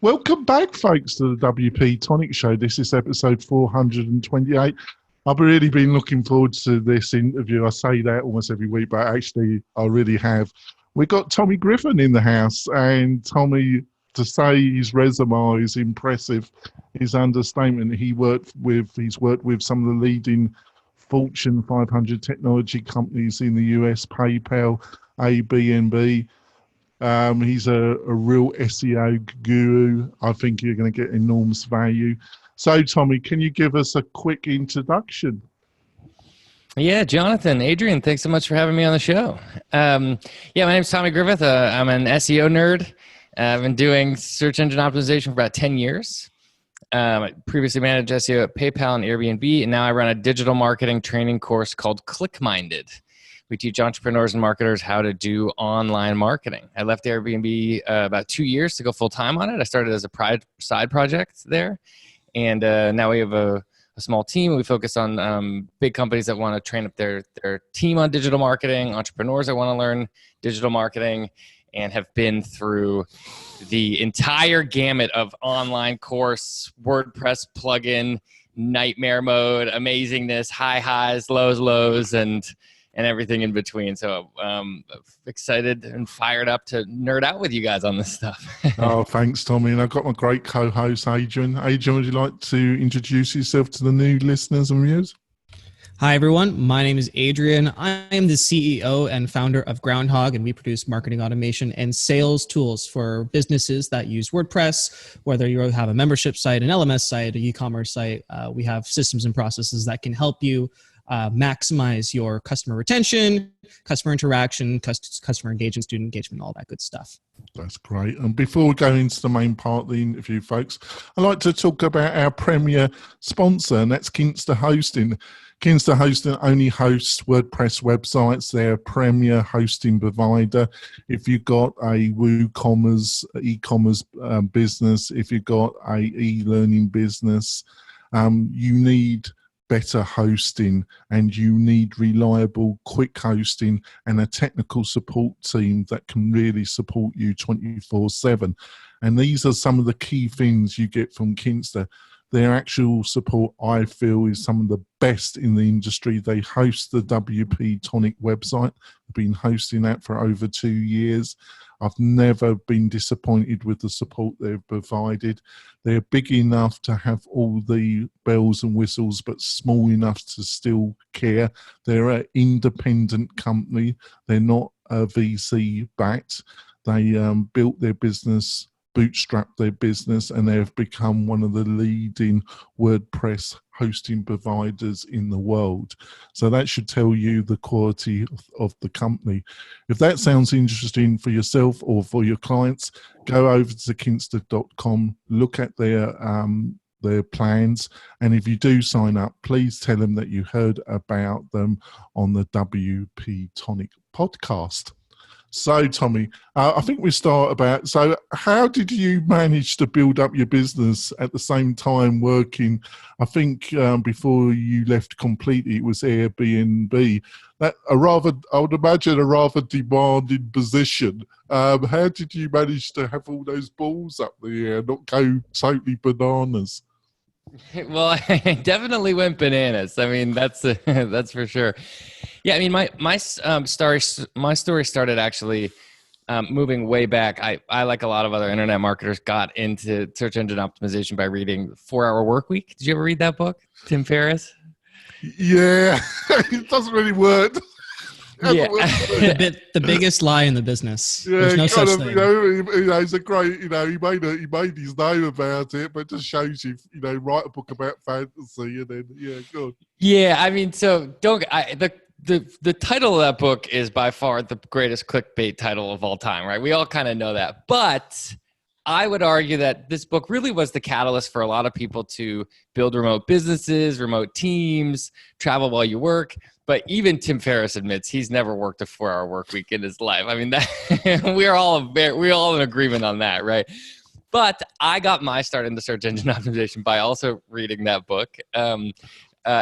Welcome back, folks, to the WP-Tonic Show. This is episode 428. I've really been looking forward to this interview. I say that almost every week, but actually I really have. We got Tommy Griffith in the house, and Tommy, to say his resume is impressive, his understatement. He's worked with some of the leading Fortune 500 technology companies in the US, PayPal, Airbnb. He's a real SEO guru. I think you're going to get enormous value. So, Tommy, can you give us a quick introduction? Yeah, Jonathan, Adrian, thanks so much for having me on the show. My name's Tommy Griffith. I'm an SEO nerd. I've been doing search engine optimization for about 10 years. I previously managed SEO at PayPal and Airbnb, and now I run a digital marketing training course called ClickMinded. We teach entrepreneurs and marketers how to do online marketing. I left Airbnb about 2 years to go full-time on it. I started as a side project there, and now we have a small team. We focus on big companies that want to train up their team on digital marketing, entrepreneurs that want to learn digital marketing, and have been through the entire gamut of online course, WordPress plugin, nightmare mode, amazingness, high highs, lows, and everything in between. So excited and fired up to nerd out with you guys on this stuff. Oh, thanks, Tommy. And I've got my great co-host, Adrian. Adrian, would you like to introduce yourself to the new listeners and viewers? Hi, everyone. My name is Adrian. I am the CEO and founder of Groundhog, and we produce marketing automation and sales tools for businesses that use WordPress. Whether you have a membership site, an LMS site, an e-commerce site, we have systems and processes that can help you maximize your customer retention, customer interaction, customer engagement, student engagement, all that good stuff. That's great. And before we go into the main part of the interview, folks, I'd like to talk about our premier sponsor, and that's Kinsta Hosting. Kinsta Hosting only hosts WordPress websites. They're a premier hosting provider. If you've got a WooCommerce e-commerce business, if you've got a e-learning business, you need better hosting, and you need reliable, quick hosting and a technical support team that can really support you 24/7. And these are some of the key things you get from Kinsta. Their actual support, I feel, is some of the best in the industry. They host the WP-Tonic website. I've been hosting that for over 2 years. I've never been disappointed with the support they've provided. They're big enough to have all the bells and whistles, but small enough to still care. They're an independent company. They're not VC backed. They built their business, bootstrapped their business, and they have become one of the leading WordPress hosting providers in the world. So that should tell you the quality of the company. If that sounds interesting for yourself or for your clients, go over to kinsta.com, look at their plans, and if you do sign up, please tell them that you heard about them on the WP-Tonic podcast. So, Tommy, I think we start about, so how did you manage to build up your business at the same time working? I think before you left completely, it was Airbnb. I would imagine a rather demanding position. How did you manage to have all those balls up there and not go totally bananas? Well, I definitely went bananas. I mean, that's for sure. Yeah, I mean, my story started actually moving way back. I like a lot of other internet marketers got into search engine optimization by reading 4 Hour Workweek. Did you ever read that book, Tim Ferriss? Yeah, it doesn't really work. Yeah. the biggest lie in the business. Yeah, there's no such thing. He's a great, he made his name about it, but it just shows you, write a book about fantasy and then, good. Yeah, I mean, so the title of that book is by far the greatest clickbait title of all time, right? We all kind of know that. But I would argue that this book really was the catalyst for a lot of people to build remote businesses, remote teams, travel while you work. But even Tim Ferriss admits he's never worked a 4-hour work week in his life. I mean, we're all in agreement on that, right? But I got my start into search engine optimization by also reading that book.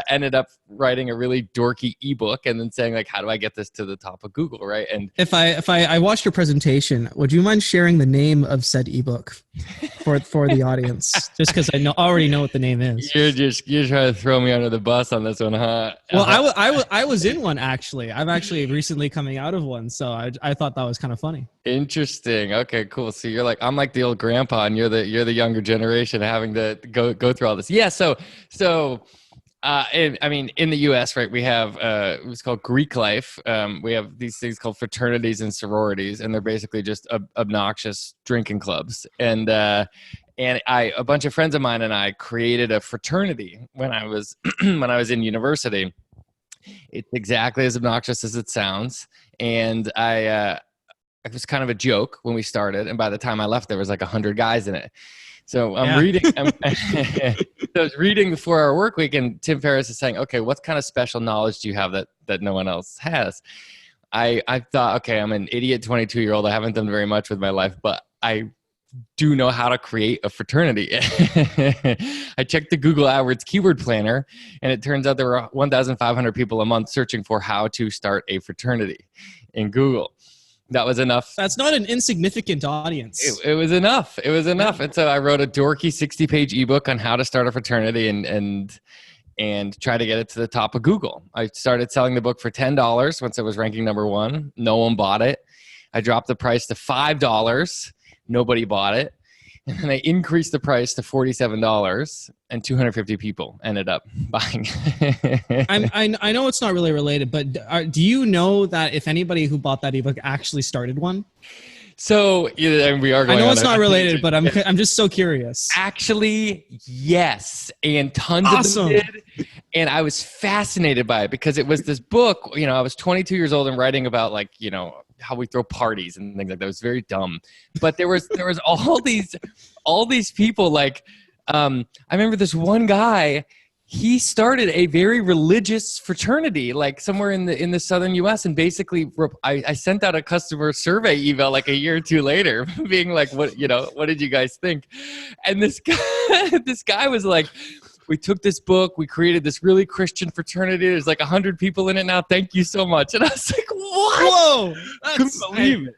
ended up writing a really dorky ebook and then saying like, how do I get this to the top of Google, right? And if I watched your presentation, would you mind sharing the name of said ebook for the audience? Just because I already know what the name is. You're trying to throw me under the bus on this one, huh? Well, I was in one actually. I'm actually recently coming out of one, so I thought that was kind of funny. Interesting. Okay, cool. So you're like, I'm like the old grandpa, and you're the younger generation having to go through all this. Yeah. In the U.S., right, we have it's called Greek life. We have these things called fraternities and sororities, and they're basically just obnoxious drinking clubs. And a bunch of friends of mine and I created a fraternity when I was when I was in university. It's exactly as obnoxious as it sounds, and it was kind of a joke when we started, and by the time I left, there was like 100 guys in it. So I was reading the 4 Hour Work Week, and Tim Ferriss is saying, okay, what kind of special knowledge do you have that no one else has? I thought, okay, I'm an idiot 22-year-old. I haven't done very much with my life, but I do know how to create a fraternity. I checked the Google AdWords keyword planner, and it turns out there were 1,500 people a month searching for how to start a fraternity in Google. That was enough. That's not an insignificant audience. It was enough. It was enough. And so I wrote a dorky 60-page ebook on how to start a fraternity and try to get it to the top of Google. I started selling the book for $10 once it was ranking number 1. No one bought it. I dropped the price to $5. Nobody bought it. And then I increased the price to $47, and 250 people ended up buying it. I know it's not really related, but do you know that if anybody who bought that ebook actually started one? So we are going. I know it's not related, but I'm just so curious. Actually, yes, and tons awesome. of them did. And I was fascinated by it because it was this book. I was 22 years old and writing about how we throw parties and things like that. It was very dumb, but there was all these people. Like, I remember this one guy. He started a very religious fraternity, like somewhere in the southern U.S. And basically, I sent out a customer survey email like a year or two later, being like, "What did you guys think?" And this guy was like, "We took this book, we created this really Christian fraternity. There's like 100 people in it now. Thank you so much." And I was like, "What? Whoa! Couldn't believe it."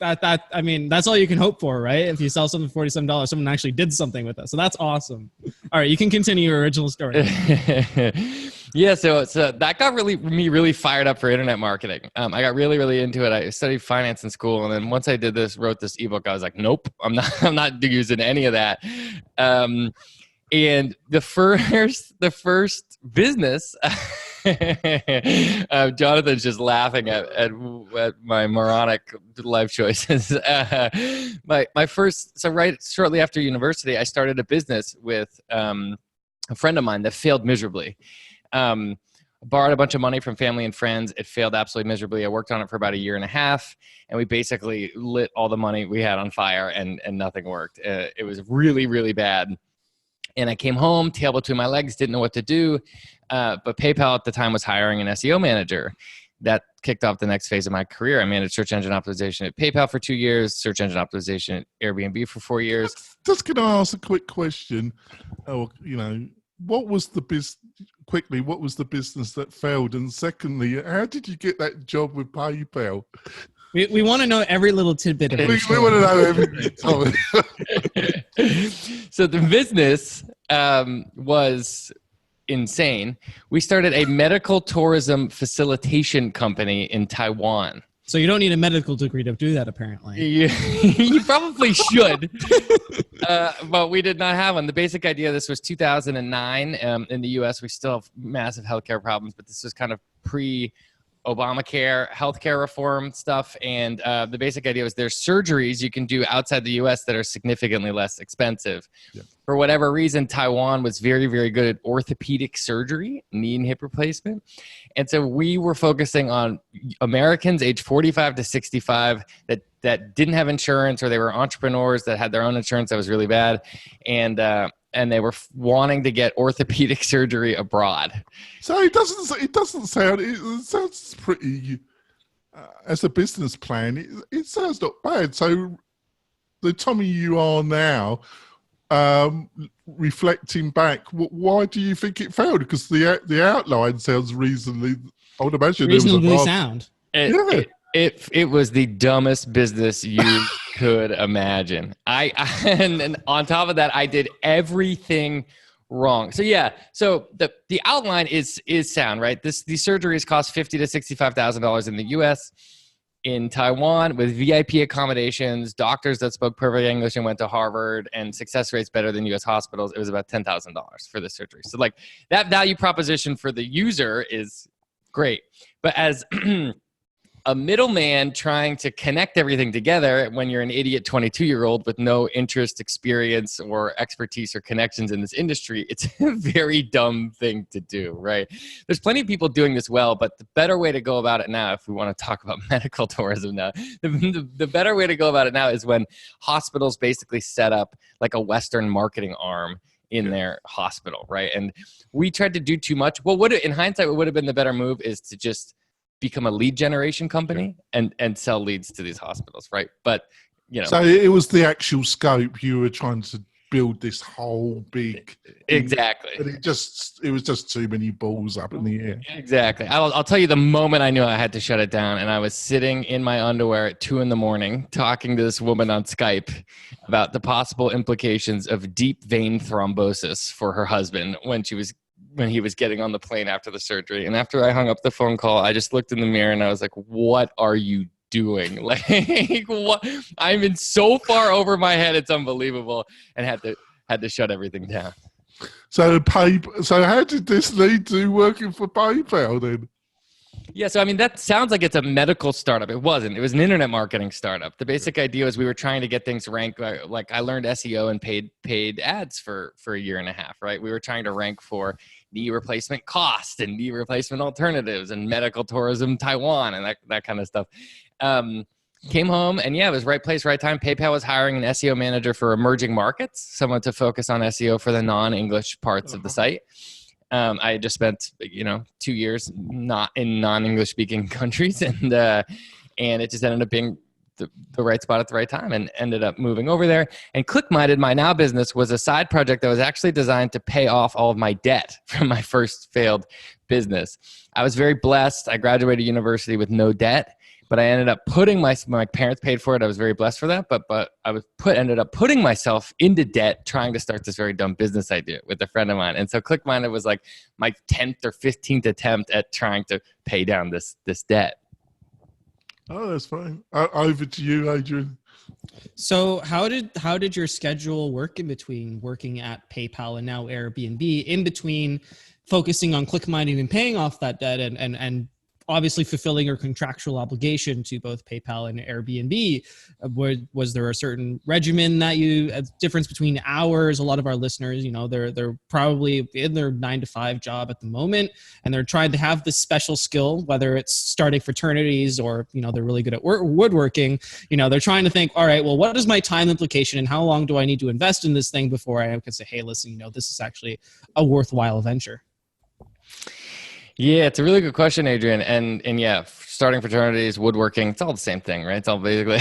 That's all you can hope for, right? If you sell something for $47, someone actually did something with it. So that's awesome. All right, you can continue your original story. Yeah, so that got me really fired up for internet marketing. I got really, really into it. I studied finance in school, and then once I wrote this ebook, I was like, nope, I'm not using any of that. And the first business, Jonathan's just laughing at my moronic life choices. My first, so right shortly after university, I started a business with a friend of mine that failed miserably. Borrowed a bunch of money from family and friends. It failed absolutely miserably. I worked on it for about 1.5 years, and we basically lit all the money we had on fire, and nothing worked. It was really, really bad. And I came home, tail between my legs, didn't know what to do. But PayPal at the time was hiring an SEO manager. That kicked off the next phase of my career. I managed search engine optimization at PayPal for 2 years, search engine optimization at Airbnb for 4 years. Just going to ask a quick question. What was the business that failed? And secondly, how did you get that job with PayPal? We want to know every little tidbit of it. We want to know everything. So the business was insane. We started a medical tourism facilitation company in Taiwan. So you don't need a medical degree to do that, apparently. You probably should, but we did not have one. The basic idea of this was 2009. In the U.S., we still have massive healthcare problems, but this was kind of Obamacare, healthcare reform stuff. And the basic idea was there's surgeries you can do outside the U.S. that are significantly less expensive. Yeah. For whatever reason, Taiwan was very, very good at orthopedic surgery, knee and hip replacement. And so we were focusing on Americans age 45 to 65 that didn't have insurance, or they were entrepreneurs that had their own insurance that was really bad. And they were wanting to get orthopedic surgery abroad. So it sounds pretty, as a business plan, it sounds not bad. So the Tommy you are now, reflecting back, why do you think it failed? Because the outline sounds reasonably. I would imagine reasonably sound. It was the dumbest business you could imagine. And on top of that, I did everything wrong. So the outline is sound, right? These surgeries cost $50,000 to $65,000 in the U.S. In Taiwan, with VIP accommodations, doctors that spoke perfect English and went to Harvard, and success rates better than U.S. hospitals, it was about $10,000 for the surgery. So like that value proposition for the user is great, but as a middleman trying to connect everything together when you're an idiot 22-year-old with no interest, experience, or expertise or connections in this industry, it's a very dumb thing to do, right? There's plenty of people doing this well, but the better way to go about it now, if we want to talk about medical tourism now, the better way to go about it now is when hospitals basically set up like a Western marketing arm in their hospital, right? And we tried to do too much. Well, in hindsight, what would have been the better move is to just become a lead generation company and sell leads to these hospitals, right? But so it was the actual scope. You were trying to build this whole big exactly, but it was just too many balls up in the air. Exactly. I'll tell you the moment I knew I had to shut it down, and I was sitting in my underwear at 2 a.m. talking to this woman on Skype about the possible implications of deep vein thrombosis for her husband when he was getting on the plane after the surgery. And after I hung up the phone call, I just looked in the mirror and I was like, what are you doing? Like, what? I'm in so far over my head, it's unbelievable, and had to shut everything down. So how did this lead to working for PayPal then? Yeah, so I mean, that sounds like it's a medical startup. It wasn't. It was an internet marketing startup. The basic idea was we were trying to get things ranked. Like I learned SEO and paid ads for a year and a half, right? We were trying to rank for knee replacement cost and knee replacement alternatives and medical tourism Taiwan and that kind of stuff. Came home and it was right place, right time. PayPal was hiring an SEO manager for emerging markets, someone to focus on SEO for the non-English parts of the site. I had just spent 2 years not in non-English speaking countries, and it just ended up being the right spot at the right time, and ended up moving over there. And ClickMinded, my now business, was a side project that was actually designed to pay off all of my debt from my first failed business. I was very blessed. I graduated university with no debt, but I ended up putting my parents paid for it. I was very blessed for that, but I ended up putting myself into debt trying to start this very dumb business idea with a friend of mine. And so ClickMinded was like my 10th or 15th attempt at trying to pay down this debt. Oh, that's fine. Over to you, Adrian. So how did your schedule work in between working at PayPal and now Airbnb, in between focusing on ClickMinded and paying off that debt and obviously fulfilling your contractual obligation to both PayPal and Airbnb? Was there a certain regimen that a difference between hours? A lot of our listeners, they're probably in their 9-to-5 job at the moment, and they're trying to have this special skill, whether it's starting fraternities or, they're really good at woodworking. They're trying to think, all right, well, what is my time implication and how long do I need to invest in this thing before I can say, hey, listen, this is actually a worthwhile venture? Yeah, it's a really good question, Adrian. And yeah, starting fraternities, woodworking, it's all the same thing, right? It's all basically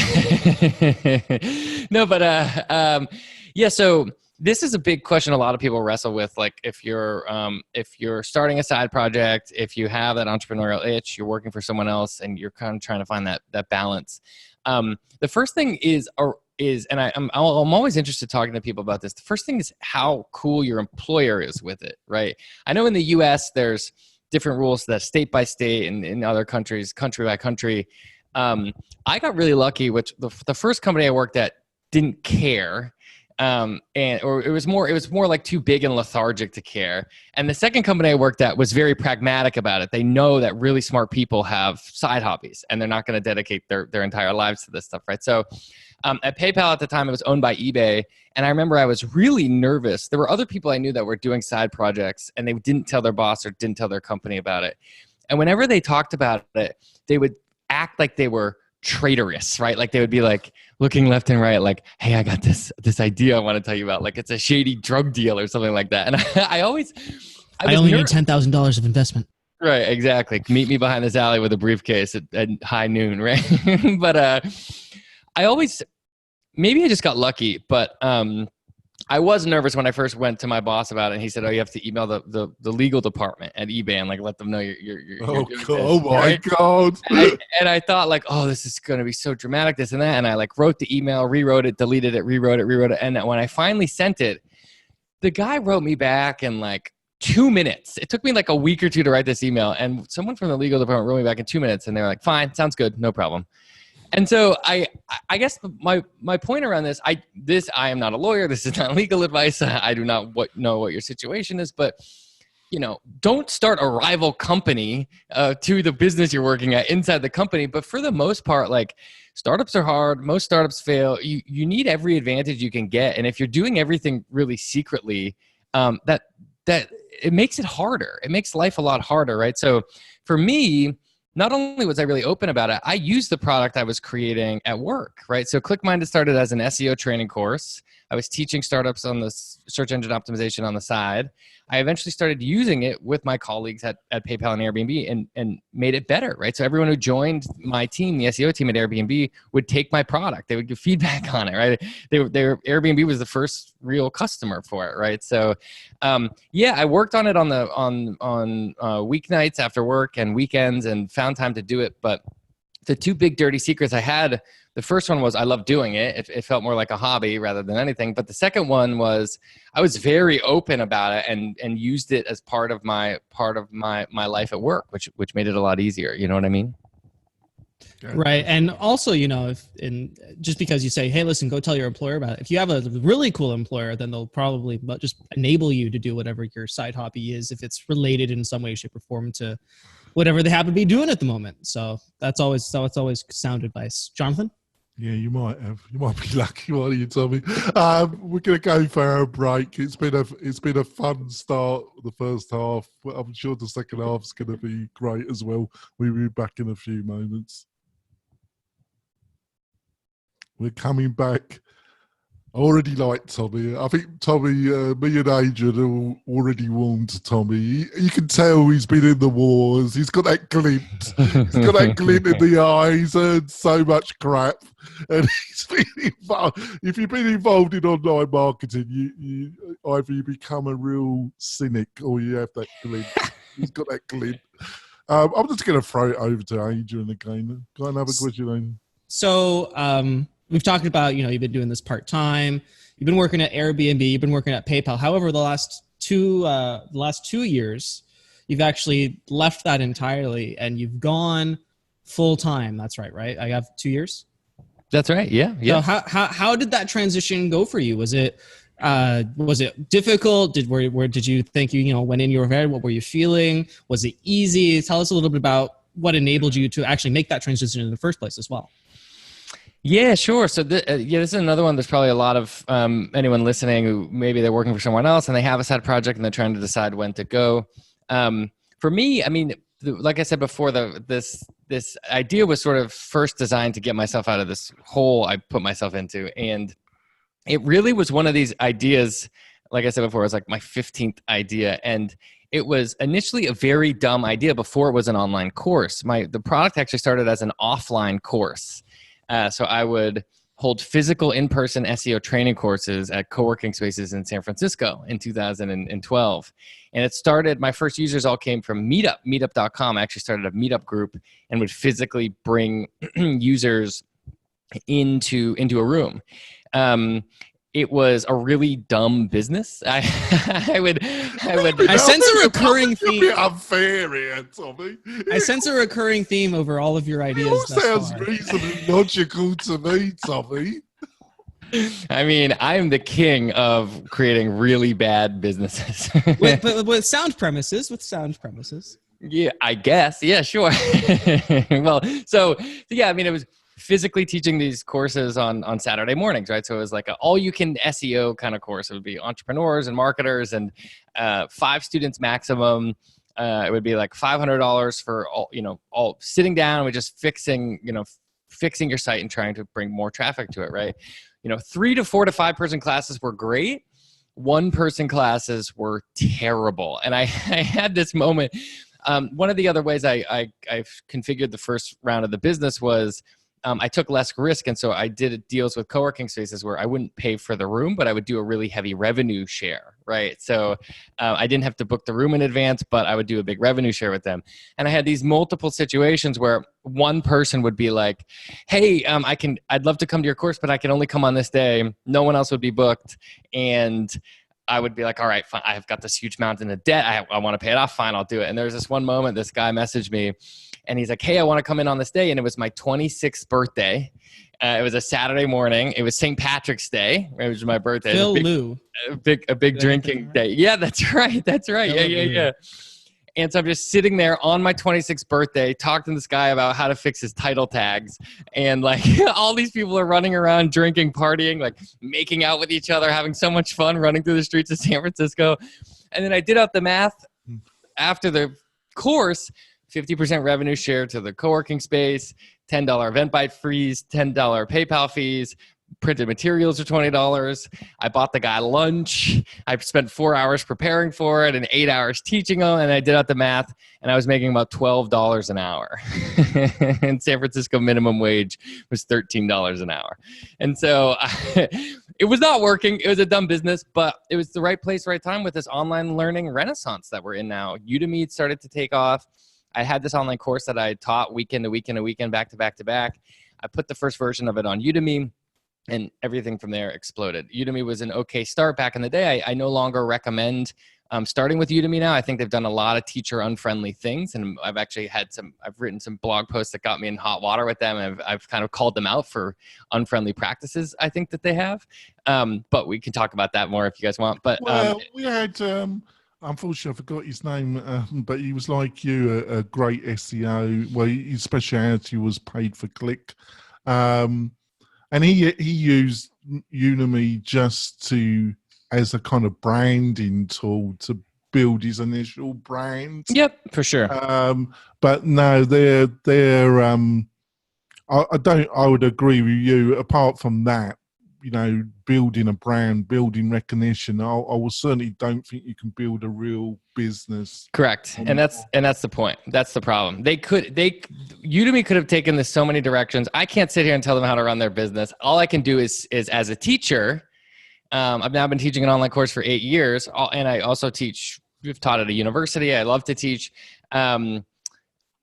no, but so this is a big question a lot of people wrestle with. Like if you're starting a side project, if you have that entrepreneurial itch, you're working for someone else, and you're kind of trying to find that balance. The first thing is and I'm always interested in talking to people about this. The first thing is how cool your employer is with it, right? I know in the US there's different rules that state by state and in other countries, country by country. I got really lucky, which the first company I worked at didn't care. Or it was more like too big and lethargic to care. And the second company I worked at was very pragmatic about it. They know that really smart people have side hobbies and they're not going to dedicate their entire lives to this stuff, right? So at PayPal at the time, it was owned by eBay. And I remember I was really nervous. There were other people I knew that were doing side projects and they didn't tell their boss or didn't tell their company about it. And whenever they talked about it, they would act like they were traitorous, right? Like they would be like looking left and right, like, hey, I got this idea I want to tell you about. Like it's a shady drug deal or something like that. And I only need $10,000 of investment. Right, exactly. Meet me behind this alley with a briefcase at high noon, right? But maybe I just got lucky, but I was nervous when I first went to my boss about it, and he said, "Oh, you have to email the legal department at eBay and like let them know you're Oh, doing God, this." oh my Right? God. And I thought like, oh, this is going to be so dramatic, this and that. And I like wrote the email, rewrote it, deleted it, rewrote it. And when I finally sent it, the guy wrote me back in like 2 minutes. It took me like a week or two to write this email. And someone from the legal department wrote me back in 2 minutes. And they were like, fine, sounds good. No problem. And so I guess my point around this, I am not a lawyer. This is not legal advice. I do not know what your situation is, but don't start a rival company to the business you're working at inside the company. But for the most part, like startups are hard. Most startups fail. You need every advantage you can get. And if you're doing everything really secretly, that it makes it harder. It makes life a lot harder, right? So for me, not only was I really open about it, I used the product I was creating at work, right? So ClickMinded started as an SEO training course. I was teaching startups on the search engine optimization on the side. I eventually started using it with my colleagues at PayPal and Airbnb and made it better, right? So everyone who joined my team, the SEO team at Airbnb, would take my product. They would give feedback on it, right? Airbnb was the first real customer for it, right? So I worked on it on weeknights after work and weekends and found time to do it. But the two big dirty secrets I had, the first one was I love doing it. It felt more like a hobby rather than anything. But the second one was I was very open about it and used it as part of my life at work, which made it a lot easier. You know what I mean? Right. And also, just because you say, hey, listen, go tell your employer about it. If you have a really cool employer, then they'll probably just enable you to do whatever your side hobby is, if it's related in some way, shape, or form to whatever they happen to be doing at the moment. So that's always sound advice. Jonathan? Yeah, you might be lucky, aren't you, Tommy? We're going to go for our break. It's been a fun start, the first half. I'm sure the second half's going to be great as well. We'll be back in a few moments. We're coming back. I already like Tommy. I think Tommy, me and Adrian are already warmed Tommy. You can tell he's been in the wars. He's got that glint. He's got that glint in the eyes. He's heard so much crap. And he's been involved. If you've been involved in online marketing, you either you become a real cynic or you have that glint. He's got that glint. I'm just going to throw it over to Adrian again. Got another question, Adrian? So, we've talked about, you've been doing this part-time. You've been working at Airbnb. You've been working at PayPal. However, the last two years, you've actually left that entirely and you've gone full-time. That's right? I have 2 years? That's right. Yeah. So how did that transition go for you? Was it difficult? Did you think went in your head? What were you feeling? Was it easy? Tell us a little bit about what enabled you to actually make that transition in the first place as well. Yeah, sure. So this is another one. There's probably a lot of anyone listening who maybe they're working for someone else and they have a side project and they're trying to decide when to go. For me, I mean, like I said before, this idea was sort of first designed to get myself out of this hole I put myself into. And it really was one of these ideas, like I said before, it was like my 15th idea. And it was initially a very dumb idea before it was an online course. The product actually started as an offline course. So I would hold physical in-person SEO training courses at co-working spaces in San Francisco in 2012. And it started, my first users all came from meetup.com. I actually started a meetup group and would physically bring users into a room. It was a really dumb business. I sense a recurring theme. Unfair here, Tommy. I sense a recurring theme over all of your ideas. It all sounds reasonably logical to me, Tommy. I mean, I'm the king of creating really bad businesses. with sound premises. Yeah, I guess. Yeah, sure. Well, so yeah, I mean, it was physically teaching these courses on Saturday mornings, right? So it was like an all-you-can SEO kind of course. It would be entrepreneurs and marketers and 5 students maximum. It would be like $500 for all sitting down with just fixing your site and trying to bring more traffic to it, right? 3 to 4 to 5 person classes were great. 1 person classes were terrible. And I had this moment. One of the other ways I configured the first round of the business was I took less risk. And so I did deals with co-working spaces where I wouldn't pay for the room, but I would do a really heavy revenue share, right? So I didn't have to book the room in advance, but I would do a big revenue share with them. And I had these multiple situations where one person would be like, hey, I'd love to come to your course, but I can only come on this day. No one else would be booked. And I would be like, all right, fine. I've got this huge mountain of debt. I want to pay it off. Fine, I'll do it. And there's this one moment, this guy messaged me and he's like, hey, I want to come in on this day. And it was my 26th birthday. It was a Saturday morning. It was St. Patrick's Day. It was my birthday. Phil Lou. A big drinking day. Yeah, that's right. Yeah. And so I'm just sitting there on my 26th birthday talking to this guy about how to fix his title tags. And like all these people are running around drinking, partying, like making out with each other, having so much fun running through the streets of San Francisco. And then I did out the math after the course, 50% revenue share to the co-working space, $10 Eventbrite fees, $10 PayPal fees, printed materials are $20. I bought the guy lunch. I spent 4 hours preparing for it and 8 hours teaching him. And I did out the math and I was making about $12 an hour. And San Francisco minimum wage was $13 an hour. And so it was not working. It was a dumb business, but it was the right place, right time with this online learning renaissance that we're in now. Udemy started to take off. I had this online course that I taught weekend to weekend to weekend, back to back to back. I put the first version of it on Udemy. And everything from there exploded. Udemy was an okay start back in the day. I no longer recommend starting with Udemy now. I think they've done a lot of teacher unfriendly things. And I've actually I've written some blog posts that got me in hot water with them. And I've kind of called them out for unfriendly practices, I think, that they have. But we can talk about that more if you guys want. But we had, unfortunately, I forgot his name, but he was like you, a great SEO. Well, his speciality was paid for click. And he used Udemy just as a kind of branding tool to build his initial brand. Yep, for sure. But no, I would agree with you. Apart from that, building a brand, building recognition, I certainly don't think you can build a real business. Correct. And that's the point. That's the problem. Udemy could have taken this so many directions. I can't sit here and tell them how to run their business. All I can do is as a teacher, I've now been teaching an online course for 8 years. And I also we've taught at a university. I love to teach.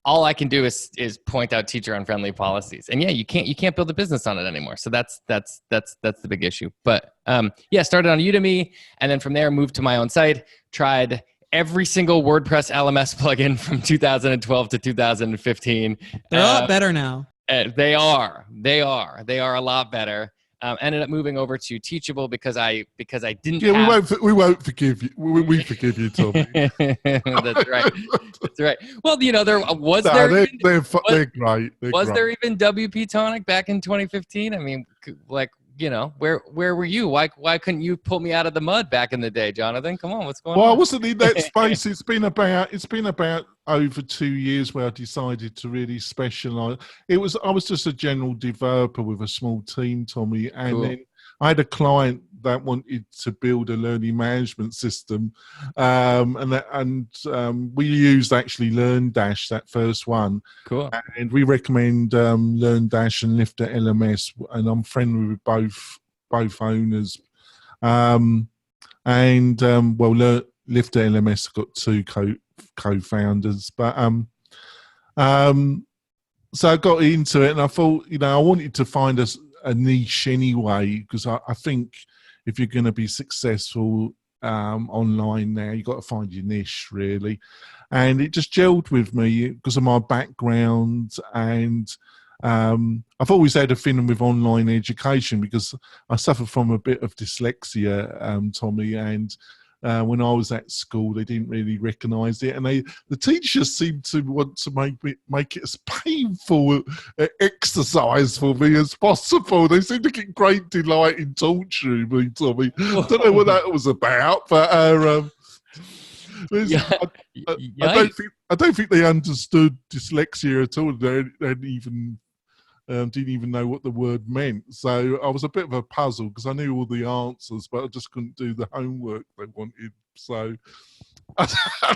All I can do is point out teacher unfriendly policies. And yeah, you can't build a business on it anymore. So that's the big issue. But started on Udemy and then from there moved to my own site, tried every single WordPress LMS plugin from 2012 to 2015. They're a lot better now. They are a lot better. Ended up moving over to Teachable because I didn't. Yeah, we won't forgive you. We forgive you, Tommy. That's right. That's right. Well, there was they're great. There even WP-Tonic back in 2015? I mean, where were you? Why couldn't you pull me out of the mud back in the day, Jonathan? Come on, what's going on? Well, I wasn't in that space. It's been about over 2 years where I decided to really specialize. I was just a general developer with a small team, Tommy, and cool. Then I had a client that wanted to build a learning management system, and we used actually LearnDash, that first one. Cool. And we recommend LearnDash and Lifter LMS, and I'm friendly with both owners. Lifter LMS got 2 co-founders, but so I got into it, and I thought, I wanted to find a niche anyway, because I think if you're going to be successful online now, you've got to find your niche, really. And it just gelled with me because of my background, and I've always had a feeling with online education because I suffer from a bit of dyslexia, Tommy, and when I was at school, they didn't really recognise it, and the teachers seemed to want to make it as painful exercise for me as possible. They seemed to get great delight in torturing me, Tommy. I don't know what that was about, but I don't think they understood dyslexia at all. They didn't even know what the word meant. So I was a bit of a puzzle because I knew all the answers, but I just couldn't do the homework they wanted. So I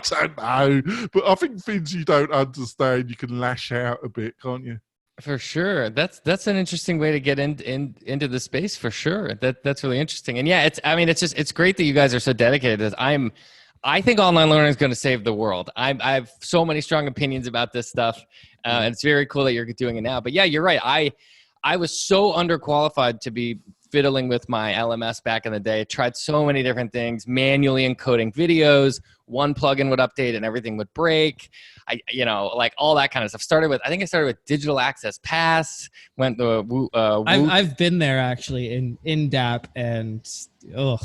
don't know. But I think things you don't understand, you can lash out a bit, can't you? For sure. That's an interesting way to get into the space for sure. That's really interesting. And yeah, it's great that you guys are so dedicated to this. I think online learning is going to save the world. I have so many strong opinions about this stuff. And it's very cool that you're doing it now. But yeah, you're right. I was so underqualified to be fiddling with my LMS back in the day. Tried so many different things, manually encoding videos. One plugin would update and everything would break. Like all that kind of stuff. I think I started with Digital Access Pass. Went the I've been there actually in DAP, and yeah.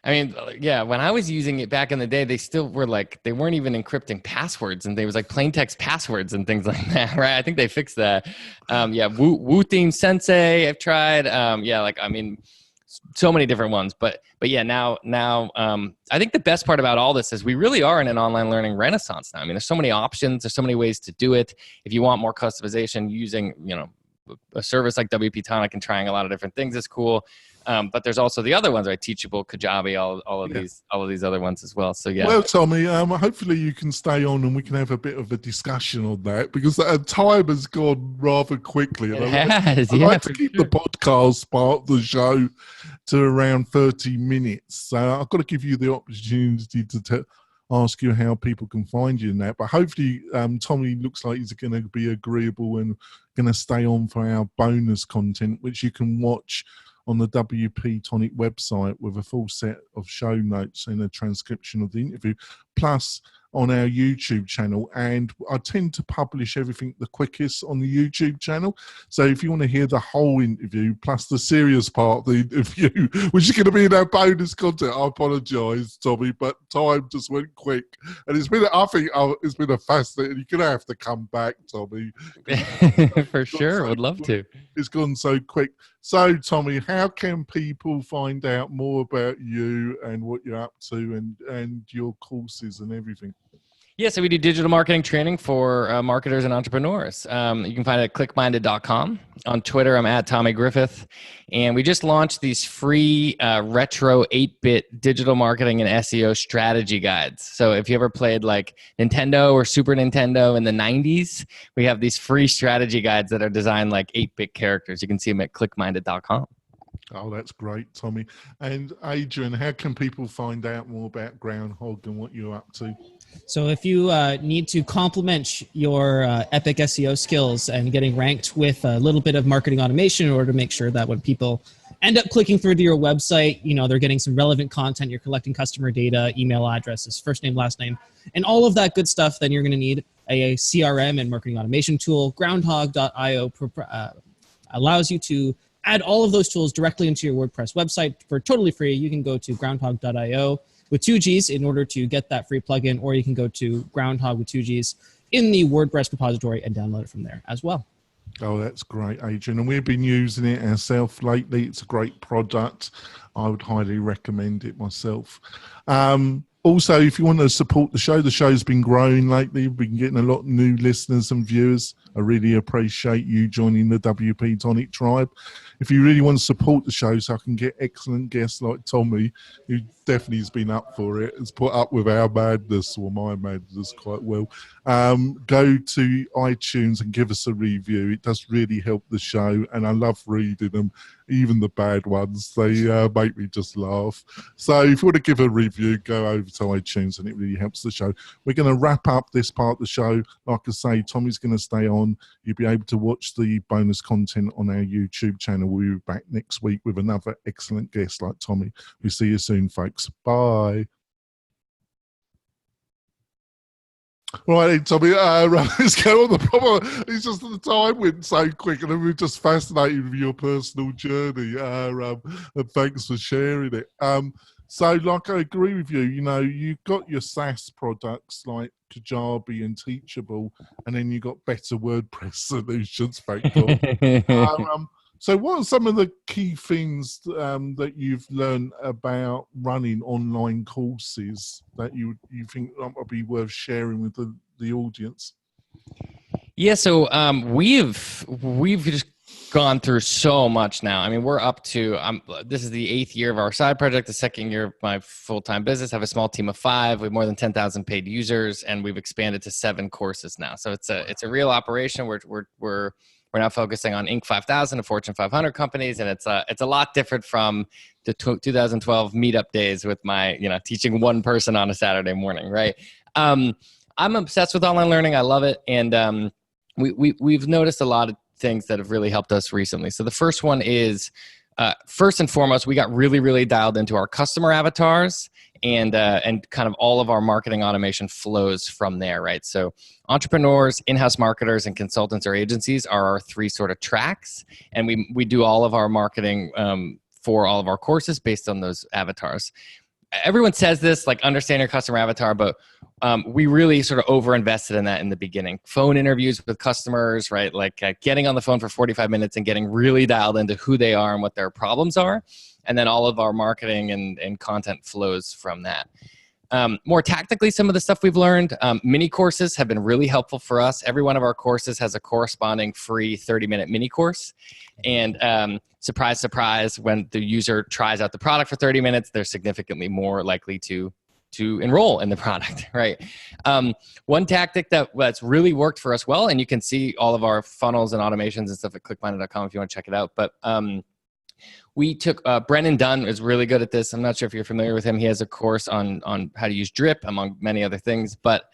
I mean, yeah. When I was using it back in the day, they still were like, they weren't even encrypting passwords, and they was like plain text passwords and things like that, right? I think they fixed that. Wu Theme Sensei, I've tried. So many different ones, but yeah, now I think the best part about all this is we really are in an online learning renaissance now. I mean, there's so many options, there's so many ways to do it. If you want more customization using, a service like WP-Tonic and trying a lot of different things is cool. But there's also the other ones, right? Teachable, Kajabi, all of these other ones as well. So yeah. Well, Tommy, hopefully you can stay on and we can have a bit of a discussion on that, because time has gone rather quickly. And I'd like to keep the podcast part of the show to around 30 minutes. So I've got to give you the opportunity to ask you how people can find you in that. But hopefully Tommy looks like he's going to be agreeable and going to stay on for our bonus content, which you can watch on the WP-Tonic website with a full set of show notes and a transcription of the interview, plus on our YouTube channel. And I tend to publish everything the quickest on the YouTube channel. So if you want to hear the whole interview, plus the serious part of the interview, which is going to be in our bonus content, I apologise, Tommy, but time just went quick. And it's been a fascinating, you're going to have to come back, Tommy. For sure, would love to. It's gone so quick. So, Tommy, how can people find out more about you and what you're up to and your courses and everything? Yeah, so we do digital marketing training for marketers and entrepreneurs. You can find it at clickminded.com. On Twitter, I'm at Tommy Griffith. And we just launched these free retro 8-bit digital marketing and SEO strategy guides. So if you ever played like Nintendo or Super Nintendo in the 90s, we have these free strategy guides that are designed like 8-bit characters. You can see them at clickminded.com. Oh, that's great, Tommy. And Adrian, how can people find out more about Groundhog and what you're up to? So if you need to complement your epic SEO skills and getting ranked with a little bit of marketing automation in order to make sure that when people end up clicking through to your website, they're getting some relevant content, you're collecting customer data, email addresses, first name, last name, and all of that good stuff, then you're going to need a CRM and marketing automation tool. Groundhog.io allows you to add all of those tools directly into your WordPress website for totally free. You can go to groundhog.io with 2 G's in order to get that free plugin, or you can go to Groundhog with 2 G's in the WordPress repository and download it from there as well. Oh, that's great, Adrian. And we've been using it ourselves lately. It's a great product. I would highly recommend it myself. Also, if you want to support the show's been growing lately. We've been getting a lot of new listeners and viewers. I really appreciate you joining the WP-Tonic tribe. If you really want to support the show so I can get excellent guests like Tommy, who definitely has been up for it, has put up with our madness, or my madness quite well, go to iTunes and give us a review. It does really help the show, and I love reading them, even the bad ones. They make me just laugh. So if you want to give a review, go over to iTunes, and it really helps the show. We're going to wrap up this part of the show. Like I say, Tommy's going to stay on. You'll be able to watch the bonus content on our YouTube channel. We'll be back next week with another excellent guest like Tommy. We'll see you soon, folks. Bye. Right, Tommy, let's go on. The problem is just the time went so quick, and we're just fascinated with your personal journey. And thanks for sharing it. So, like, I agree with you. You've got your SaaS products like Kajabi and Teachable, and then you got better WordPress solutions, thank God. So what are some of the key things that you've learned about running online courses that you think would be worth sharing with the audience? Yeah, so we've just gone through so much now. I mean, we're up to, this is the 8th year of our side project, the 2nd year of my full-time business. I have a small team of 5. We have more than 10,000 paid users, and we've expanded to 7 courses now. So it's a real operation. We're now focusing on Inc. 5000 and Fortune 500 companies. And it's a lot different from the 2012 meetup days with my, teaching one person on a Saturday morning. Right. I'm obsessed with online learning. I love it. And, we've noticed a lot of things that have really helped us recently. So the first one is, first and foremost, we got really, really dialed into our customer avatars, and kind of all of our marketing automation flows from there, right? So entrepreneurs, in-house marketers, and consultants or agencies are our 3 sort of tracks, and we do all of our marketing for all of our courses based on those avatars. Everyone says this, like, understand your customer avatar, but we really sort of over-invested in that in the beginning. Phone interviews with customers, right? Like getting on the phone for 45 minutes and getting really dialed into who they are and what their problems are. And then all of our marketing and content flows from that. More tactically, some of the stuff we've learned, mini courses have been really helpful for us. Every one of our courses has a corresponding free 30-minute mini course. And surprise, surprise, when the user tries out the product for 30 minutes, they're significantly more likely to enroll in the product, right? One tactic that's really worked for us well, and you can see all of our funnels and automations and stuff at clickminded.com if you want to check it out. But we took, Brennan Dunn is really good at this. I'm not sure if you're familiar with him. He has a course on how to use drip, among many other things. But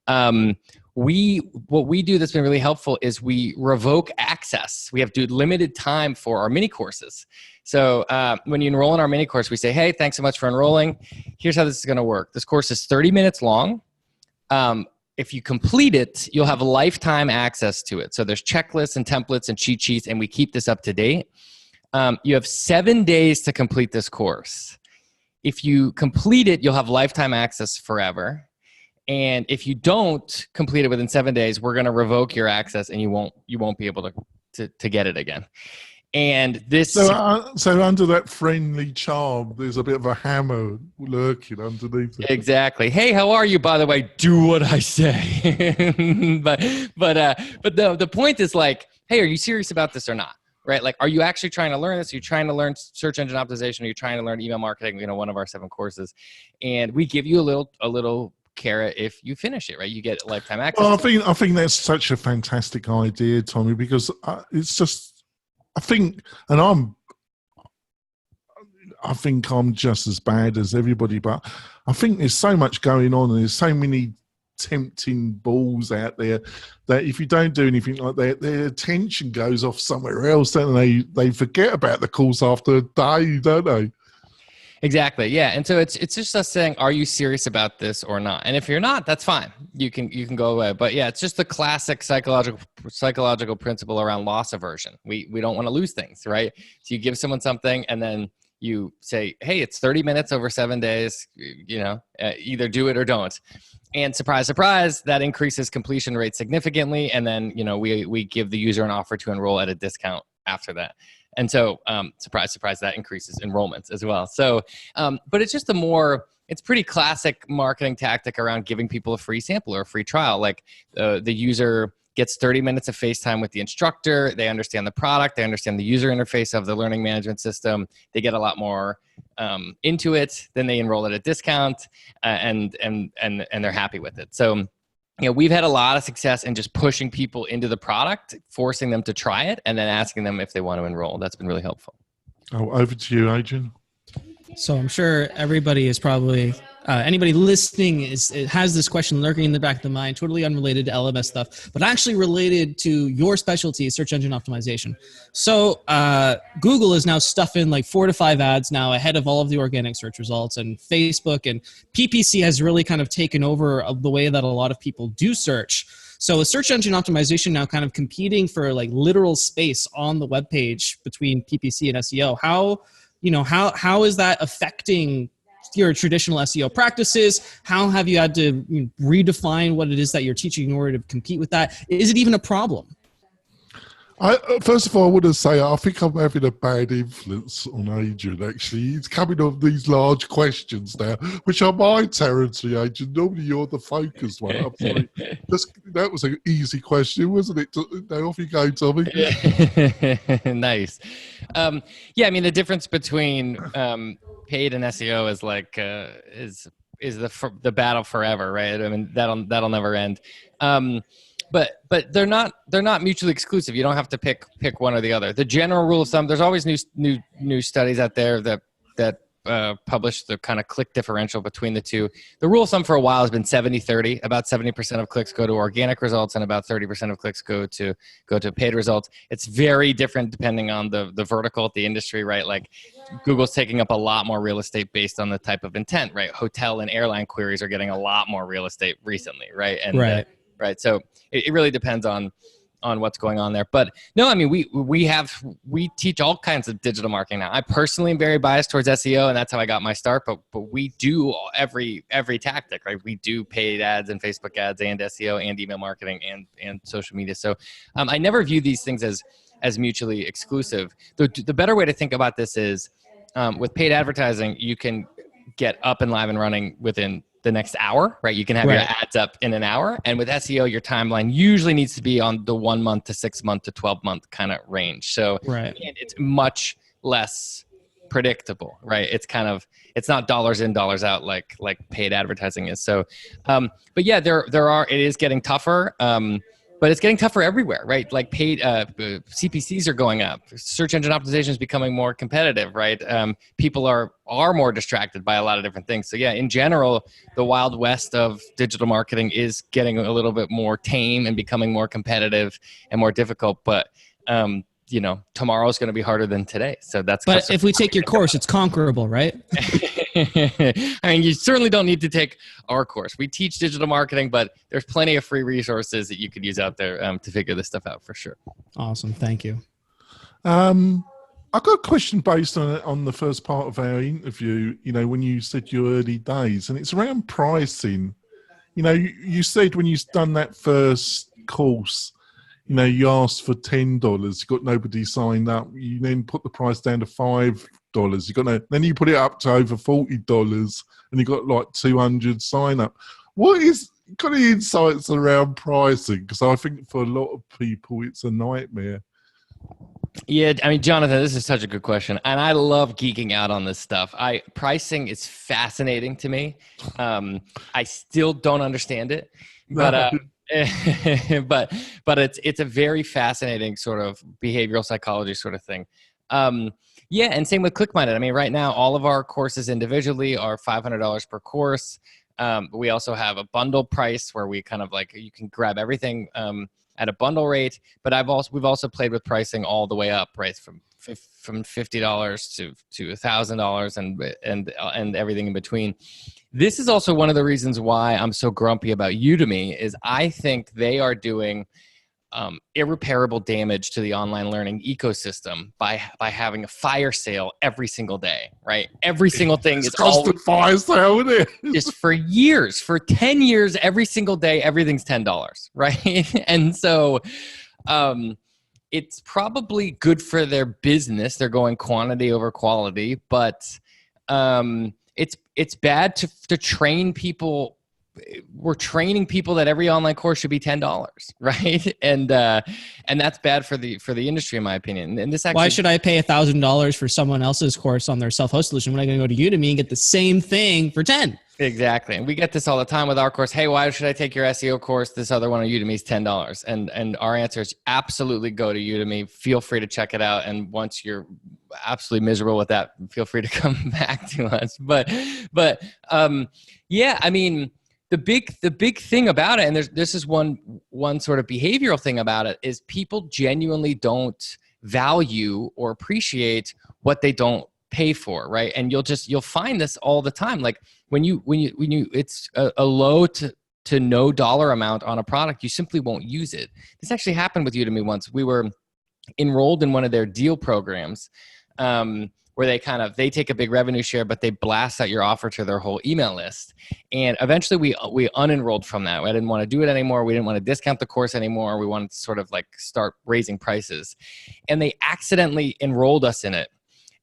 what we do that's been really helpful is we revoke access. We have limited time for our mini courses. So when you enroll in our mini course, we say, hey, thanks so much for enrolling. Here's how this is going to work. This course is 30 minutes long. If you complete it, you'll have lifetime access to it. So there's checklists and templates and cheat sheets, and we keep this up to date. You have 7 days to complete this course. If you complete it, you'll have lifetime access forever. And if you don't complete it within 7 days, we're going to revoke your access, and you won't be able to get it again. And this. So under that friendly charm, there's a bit of a hammer lurking underneath it. Exactly. Hey, how are you? By the way, do what I say. but the point is, like, hey, are you serious about this or not? Right? Like, are you actually trying to learn this? Are you trying to learn search engine optimization? Are you trying to learn email marketing? One of our 7 courses, and we give you a little carrot if you finish it, right? You get lifetime access. Well, I think that's such a fantastic idea, Tommy, because it's just, I think I'm just as bad as everybody, but I think there's so much going on, and there's so many tempting balls out there that if you don't do anything like that, their attention goes off somewhere else, don't they? They forget about the course after a day, don't they? Exactly. Yeah. And so it's just us saying, are you serious about this or not? And if you're not, that's fine. You can go away. But yeah, it's just the classic psychological principle around loss aversion. We don't want to lose things, right? So you give someone something, and then you say, hey, it's 30 minutes over 7 days, either do it or don't. And surprise, surprise, that increases completion rate significantly. And then, we give the user an offer to enroll at a discount after that. And so, surprise, surprise, that increases enrollments as well. So, but it's just it's pretty classic marketing tactic around giving people a free sample or a free trial. Like the user gets 30 minutes of FaceTime with the instructor. They understand the product. They understand the user interface of the learning management system. They get a lot more into it. Then they enroll at a discount, and they're happy with it. So, we've had a lot of success in just pushing people into the product, forcing them to try it, and then asking them if they want to enroll. That's been really helpful. Oh, over to you, Adrian. So I'm sure everybody is probably, anybody listening has this question lurking in the back of the mind, totally unrelated to LMS stuff, but actually related to your specialty, search engine optimization. So Google is now stuffing like 4 to 5 ads now ahead of all of the organic search results, and Facebook and PPC has really kind of taken over the way that a lot of people do search. So with search engine optimization now kind of competing for like literal space on the web page between PPC and SEO, how is that affecting your traditional SEO practices? How have you had to redefine what it is that you're teaching in order to compete with that? Is it even a problem? First of all, I want to say I think I'm having a bad influence on Adrian, actually. He's coming on these large questions now, which are my territory, Adrian. Normally you're the focused one. I'm sorry. That was an easy question, wasn't it? Now off you go, Tommy. Nice. Yeah, I mean, the difference between paid and SEO is like is the battle forever, right? I mean, that'll never end. But they're not mutually exclusive. You don't have to pick one or the other. The general rule of thumb, there's always new studies out there that publish the kind of click differential between the two. The rule of thumb for a while has been 70-30. About 70% of clicks go to organic results, and about 30% of clicks go to paid results. It's very different depending on the vertical, the industry, right? Like Google's taking up a lot more real estate based on the type of intent, right? Hotel and airline queries are getting a lot more real estate recently, right? And right. So it really depends on what's going on there. But no, I mean, we teach all kinds of digital marketing now. I personally am very biased towards SEO, and that's how I got my start. But we do every tactic, right? We do paid ads and Facebook ads and SEO and email marketing and social media. So I never view these things as mutually exclusive. The better way to think about this is with paid advertising, you can get up and live and running within the next hour, right? You can have your ads up in an hour. And with SEO, your timeline usually needs to be on the 1 month to 6 month to 12 month kind of range. So it's much less predictable, right? It's not dollars in, dollars out like paid advertising is. So, but yeah, it is getting tougher. But it's getting tougher everywhere, right? Like paid CPCs are going up. Search engine optimization is becoming more competitive, right? People are more distracted by a lot of different things. So yeah, in general, the wild west of digital marketing is getting a little bit more tame and becoming more competitive and more difficult. But tomorrow's going to be harder than today. So that's. But if we take your course, it's conquerable, right? I mean, you certainly don't need to take our course. We teach digital marketing, but there's plenty of free resources that you could use out there to figure this stuff out for sure. Awesome. Thank you. I've got a question based on the first part of our interview, when you said your early days, and it's around pricing. You said when you've done that first course, you asked for $10, you got nobody signed up. You then put the price down to $5. Then you put it up to over $40, and you got like 200 sign up. What is kind of insights around pricing? Because I think for a lot of people, it's a nightmare. Yeah, I mean, Jonathan, this is such a good question, and I love geeking out on this stuff. Pricing is fascinating to me. I still don't understand it, but. but it's a very fascinating sort of behavioral psychology sort of thing. Yeah, and same with ClickMinded. I mean, right now, all of our courses individually are $500 per course. We also have a bundle price where we kind of like, you can grab everything at a bundle rate. But we've also played with pricing all the way up, right, from $50 to $1,000 and everything in between. This is also one of the reasons why I'm so grumpy about Udemy is I think they are doing irreparable damage to the online learning ecosystem by having a fire sale every single day, right? Every single thing is constant fire sale, isn't it? Just for years, for 10 years, every single day, everything's $10, right? And so it's probably good for their business. They're going quantity over quality, but it's bad to train people. We're training people that every online course should be $10, right? And that's bad for the industry, in my opinion. And this actually, why should I pay $1,000 for someone else's course on their self-hosted solution when I'm going to go to Udemy and get the same thing for 10? Exactly. And we get this all the time with our course. Hey, why should I take your SEO course? This other one on Udemy is $10. And our answer is absolutely go to Udemy. Feel free to check it out. And once you're absolutely miserable with that, feel free to come back to us. But yeah, I mean, the big thing about it, and this is one sort of behavioral thing about it, is people genuinely don't value or appreciate what they don't pay for, right? And you'll find this all the time. Like when you it's a low to no dollar amount on a product, you simply won't use it. This actually happened with Udemy once. We were enrolled in one of their deal programs. where they take a big revenue share, but they blast out your offer to their whole email list. And eventually we unenrolled from that. I didn't want to do it anymore. We didn't want to discount the course anymore. We wanted to sort of like start raising prices. And they accidentally enrolled us in it.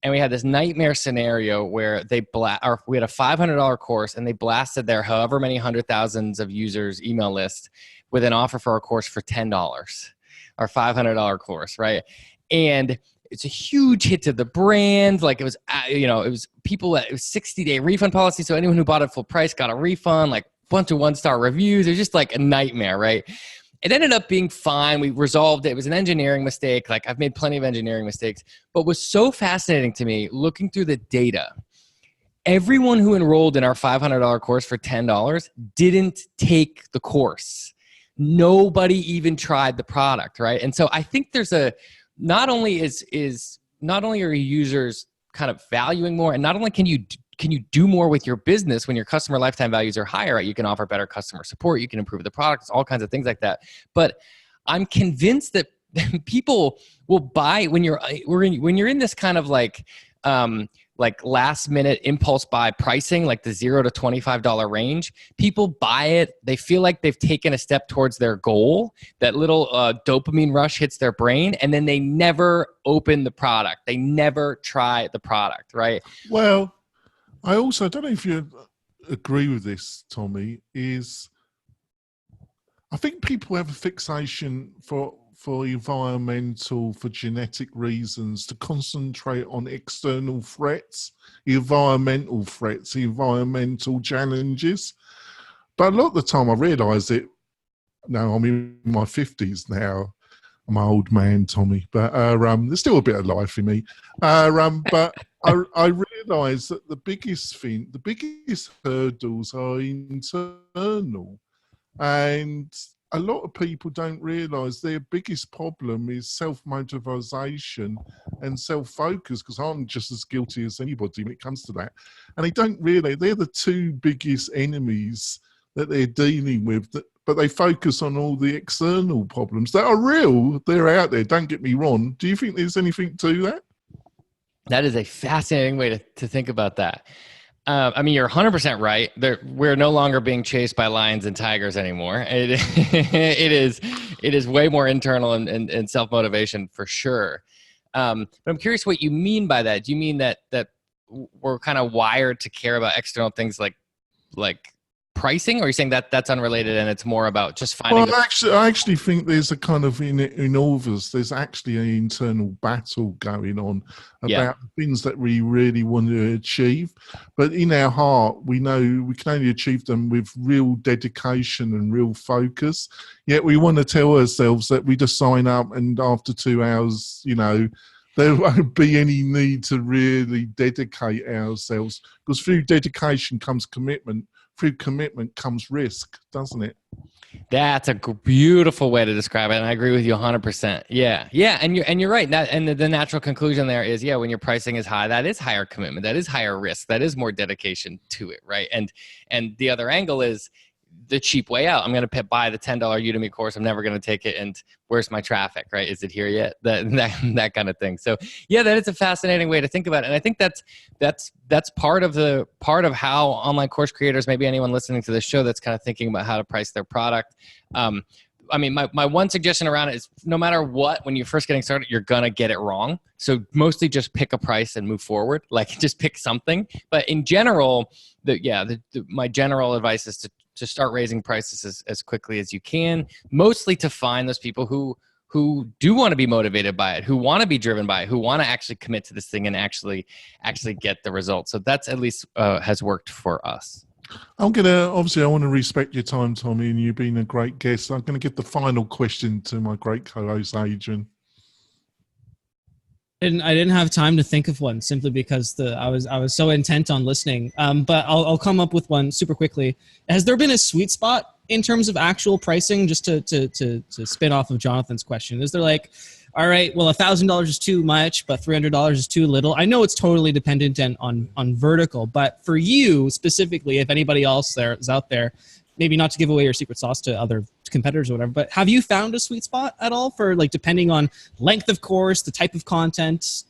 And we had this nightmare scenario where we had a $500 course, and they blasted their however many hundred thousands of users email list with an offer for a course for $10, our $500 course, right? And it's a huge hit to the brand. Like it was 60-day refund policy. So anyone who bought it full price got a refund, like bunch of 1-star reviews. It was just like a nightmare, right? It ended up being fine. We resolved it. It was an engineering mistake. Like I've made plenty of engineering mistakes, but was so fascinating to me looking through the data. Everyone who enrolled in our $500 course for $10 didn't take the course. Nobody even tried the product, right? And so I think there's not only are users kind of valuing more, and not only can you do more with your business when your customer lifetime values are higher, right? You can offer better customer support, you can improve the products, all kinds of things like that. But I'm convinced that people will buy when you're in this kind of like last minute impulse buy pricing, like the $0 to $25 range. People buy it. They feel like they've taken a step towards their goal. That little dopamine rush hits their brain, and then they never open the product. They never try the product, right? Well, I don't know if you agree with this, Tommy, I think people have a fixation for environmental, for genetic reasons, to concentrate on external threats, environmental challenges. But a lot of the time I realise it, now I'm in my 50s now, I'm an old man, Tommy, but there's still a bit of life in me. But I realise that the biggest hurdles are internal. And a lot of people don't realise their biggest problem is self-motivation and self-focus, because I'm just as guilty as anybody when it comes to that. And they don't realise they're the two biggest enemies that they're dealing with, but they focus on all the external problems that are real. They're out there, don't get me wrong. Do you think there's anything to that? That is a fascinating way to think about that. I mean, you're 100% right. We're no longer being chased by lions and tigers anymore. It is way more internal and self-motivation for sure. But I'm curious what you mean by that. Do you mean that we're kind of wired to care about external things like pricing, or are you saying that that's unrelated and it's more about just finding? Well, I actually think there's a kind of in all of us, there's actually an internal battle going on about things that we really want to achieve, but in our heart we know we can only achieve them with real dedication and real focus. Yet we want to tell ourselves that we just sign up and after 2 hours, there won't be any need to really dedicate ourselves, because through dedication comes commitment. Through commitment comes risk, doesn't it? That's a beautiful way to describe it, and I agree with you 100%. Yeah, and you're right. And the natural conclusion there is, when your pricing is high, that is higher commitment, that is higher risk, that is more dedication to it, right? And the other angle is the cheap way out. I'm going to buy the $10 Udemy course. I'm never going to take it. And where's my traffic, right? Is it here yet? That kind of thing. So that is a fascinating way to think about it. And I think that's part of how online course creators, maybe anyone listening to this show that's kind of thinking about how to price their product. I mean, my one suggestion around it is no matter what, when you're first getting started, you're going to get it wrong. So mostly just pick a price and move forward. Like just pick something. But in general, my general advice is to start raising prices as quickly as you can, mostly to find those people who do want to be motivated by it, who want to be driven by it, who want to actually commit to this thing and actually get the results. So that's at least has worked for us. I want to respect your time, Tommy, and you've been a great guest. I'm going to give the final question to my great co-host, Adrian. I didn't have time to think of one simply because I was so intent on listening. But I'll come up with one super quickly. Has there been a sweet spot in terms of actual pricing? Just to spin off of Jonathan's question, is there like, all right, well, $1,000 is too much, but $300 is too little? I know it's totally dependent on vertical, but for you specifically, if anybody else is out there, maybe not to give away your secret sauce to other competitors or whatever, but have you found a sweet spot at all for, like, depending on length of course, the type of content?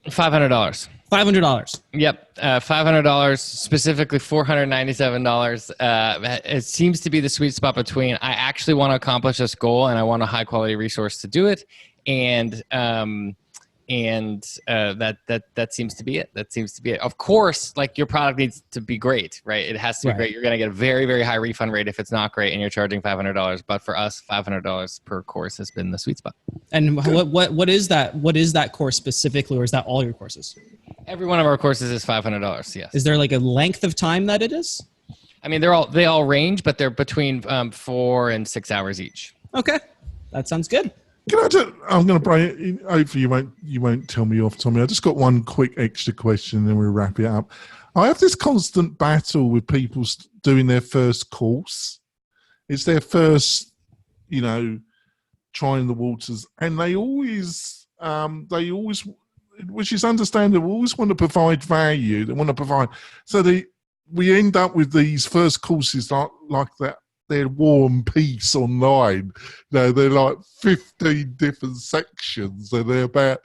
$500. $500. Yep, $500, specifically $497. It seems to be the sweet spot between I actually want to accomplish this goal and I want a high quality resource to do it, and that seems to be it. That seems to be it. Of course, like your product needs to be great, right? It has to be great. You're going to get a very, very high refund rate if it's not great and you're charging $500. But for us, $500 per course has been the sweet spot. And what is that? What is that course specifically, or is that all your courses? Every one of our courses is $500. Yes. Is there like a length of time that it is? I mean, they all range, but they're between 4 and 6 hours each. Okay, that sounds good. I'm going to break it. Hopefully you won't tell me off, Tommy. I just got one quick extra question, and then we'll wrap it up. I have this constant battle with people doing their first course. It's their first, trying the waters, and they always, which is understandable, always want to provide value. They want to provide, so we end up with these first courses like that. They're War and Peace online. They're like 15 different sections, and they're about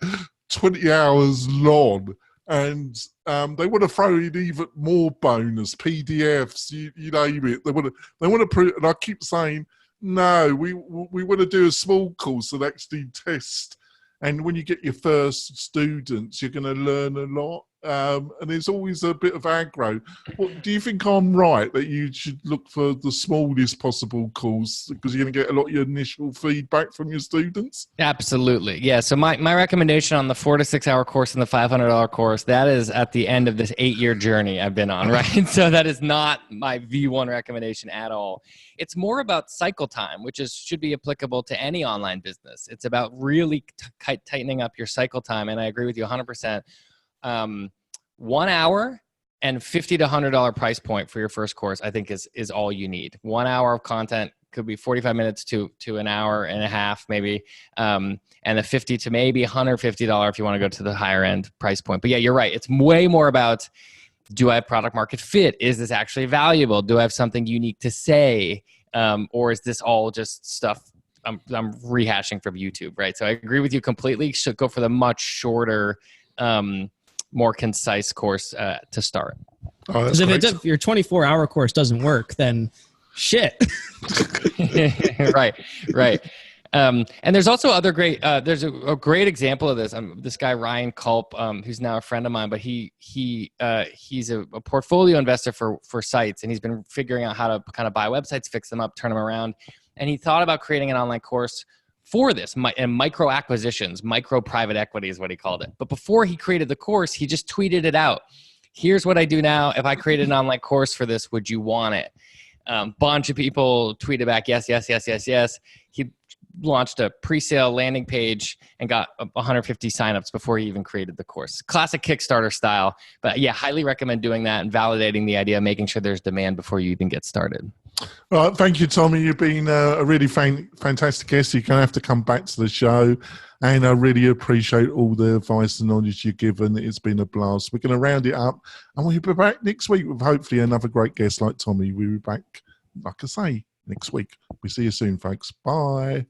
20 hours long. And they want to throw in even more bonus PDFs. You name it. They want to prove. And I keep saying, no, we want to do a small course and actually test. And when you get your first students, you're going to learn a lot. And there's always a bit of aggro. Do you think I'm right that you should look for the smallest possible course because you're going to get a lot of your initial feedback from your students? Absolutely. Yeah. So my recommendation on the 4 to 6 hour course and the $500 course, that is at the end of this 8-year journey I've been on, right? So that is not my V1 recommendation at all. It's more about cycle time, which should be applicable to any online business. It's about really tightening up your cycle time. And I agree with you 100%. 1 hour and $50 to $100 price point for your first course, I think is all you need. 1 hour of content could be 45 minutes to an hour and a half, maybe. And the $50 to maybe $150 if you want to go to the higher end price point. But yeah, you're right. It's way more about, do I have product market fit? Is this actually valuable? Do I have something unique to say? Or is this all just stuff I'm rehashing from YouTube, right? So I agree with you completely. You should go for the much shorter, more concise course to start. Because if your 24-hour course doesn't work, then shit. Right. And there's also other great. There's a great example of this. This guy Ryan Culp, who's now a friend of mine, but he's a portfolio investor for sites, and he's been figuring out how to kind of buy websites, fix them up, turn them around, and he thought about creating an online course for this, and micro acquisitions, micro private equity is what he called it. But before he created the course, he just tweeted it out. Here's what I do now. If I created an online course for this, would you want it? Bunch of people tweeted back, yes. He launched a pre-sale landing page and got 150 signups before he even created the course. Classic Kickstarter style. But yeah, highly recommend doing that and validating the idea, making sure there's demand before you even get started. Well, thank you, Tommy. You've been a really fantastic guest. You're going to have to come back to the show. And I really appreciate all the advice and knowledge you've given. It's been a blast. We're going to round it up. And we'll be back next week with hopefully another great guest like Tommy. We'll be back, like I say, next week. We'll see you soon, folks. Bye.